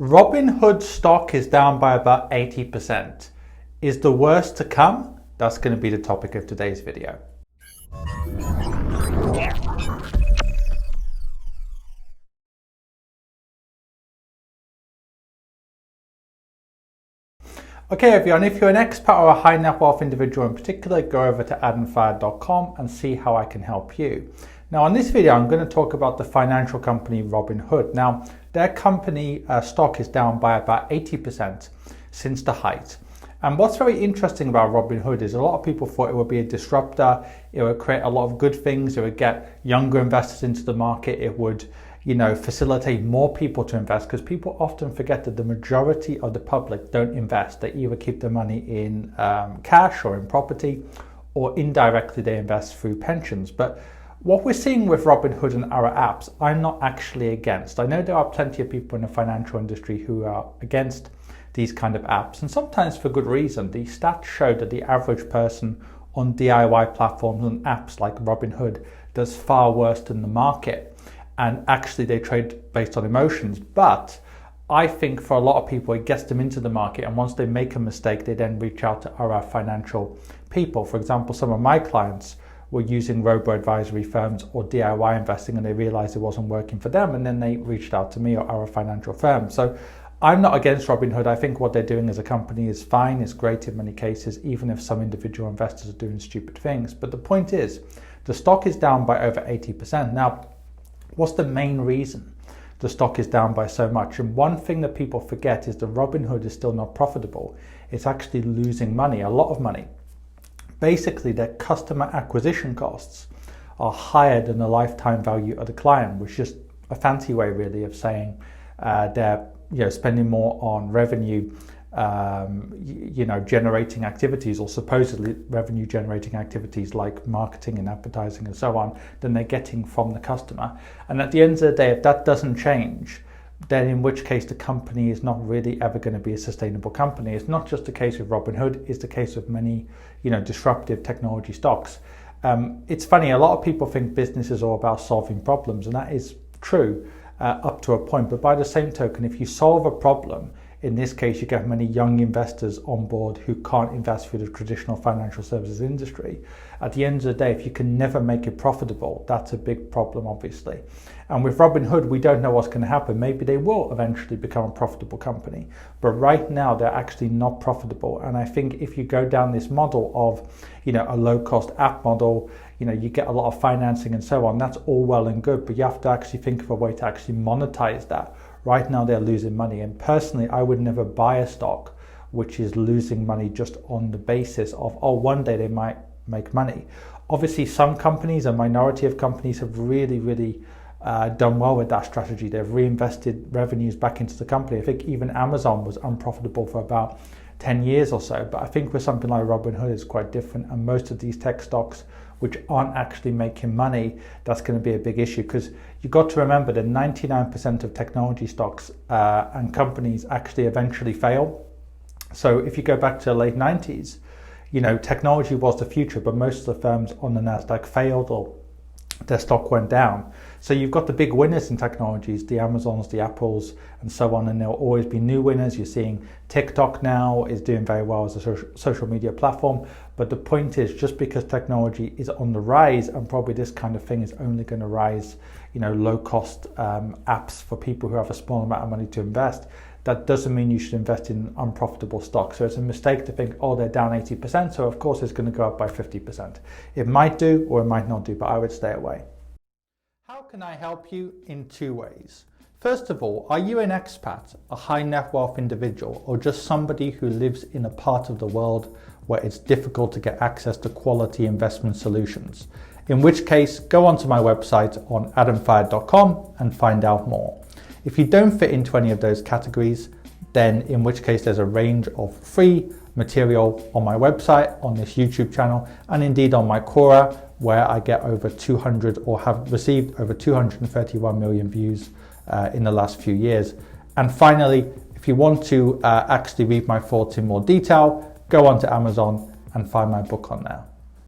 Robinhood stock is down by about 80%. Is the worst to come? That's going to be the topic of today's video. Okay everyone, if you're an expat or a high net worth individual in particular, go over to adamfire.com and see how I can help you. Now on this video, I'm going to talk about the financial company Robinhood. Now their company stock is down by about 80% since the height. And what's very interesting about Robinhood is a lot of people thought it would be a disruptor, it would create a lot of good things, it would get younger investors into the market, it would facilitate more people to invest, because people often forget that the majority of the public don't invest. They either keep their money in cash or in property, or indirectly they invest through pensions. But what we're seeing with Robinhood and our apps, I'm not actually against. I know there are plenty of people in the financial industry who are against these kind of apps, and sometimes for good reason. The stats show that the average person on DIY platforms and apps like Robinhood does far worse than the market, and actually they trade based on emotions. But I think for a lot of people it gets them into the market, and once they make a mistake they then reach out to our financial people. For example, some of my clients were using robo-advisory firms or DIY investing, and they realized it wasn't working for them, and then they reached out to me or our financial firm. So I'm not against Robinhood. I think what they're doing as a company is fine, it's great in many cases, even if some individual investors are doing stupid things. But the point is, the stock is down by over 80%. Now, what's the main reason the stock is down by so much? And one thing that people forget is that Robinhood is still not profitable. It's actually losing money, a lot of money. Basically, their customer acquisition costs are higher than the lifetime value of the client, which is a fancy way really of saying they're spending more on revenue generating activities, or supposedly revenue generating activities like marketing and advertising and so on, than they're getting from the customer. And at the end of the day, if that doesn't change, then in which case the company is not really ever going to be a sustainable company. It's not just the case with Robinhood, it's the case with many disruptive technology stocks. It's funny, a lot of people think business is all about solving problems, and that is true up to a point. But by the same token, if you solve a problem, in this case, you get many young investors on board who can't invest through the traditional financial services industry. At the end of the day, if you can never make it profitable, that's a big problem, obviously. And with Robinhood, we don't know what's going to happen. Maybe they will eventually become a profitable company, but right now they're actually not profitable. And I think if you go down this model of, a low-cost app model, you get a lot of financing and so on, that's all well and good, but you have to actually think of a way to actually monetize that. Right now they're losing money, and personally I would never buy a stock which is losing money just on the basis of, one day they might make money. Obviously some companies, a minority of companies, have really done well with that strategy. They've reinvested revenues back into the company. I think even Amazon was unprofitable for about 10 years or so, but I think with something like Robinhood it's quite different, and most of these tech stocks which aren't actually making money, that's going to be a big issue, because you've got to remember that 99% of technology stocks and companies actually eventually fail. So if you go back to the late 90s, technology was the future, but most of the firms on the Nasdaq failed or their stock went down. So you've got the big winners in technologies, the Amazons, the Apples, and so on, and there'll always be new winners. You're seeing TikTok now is doing very well as a social media platform, but the point is, just because technology is on the rise, and probably this kind of thing is only going to rise, low-cost apps for people who have a small amount of money to invest, that doesn't mean you should invest in unprofitable stocks. So it's a mistake to think, they're down 80%, so of course it's going to go up by 50%. It might do or it might not do, but I would stay away. How can I help you? In two ways. First of all, are you an expat, a high net worth individual, or just somebody who lives in a part of the world where it's difficult to get access to quality investment solutions? In which case, go onto my website on adamfire.com and find out more. If you don't fit into any of those categories, then in which case there's a range of free material on my website, on this YouTube channel, and indeed on my Quora, where I get over 200 or have received over 231 million views in the last few years. And finally, if you want to actually read my thoughts in more detail, go onto Amazon and find my book on there.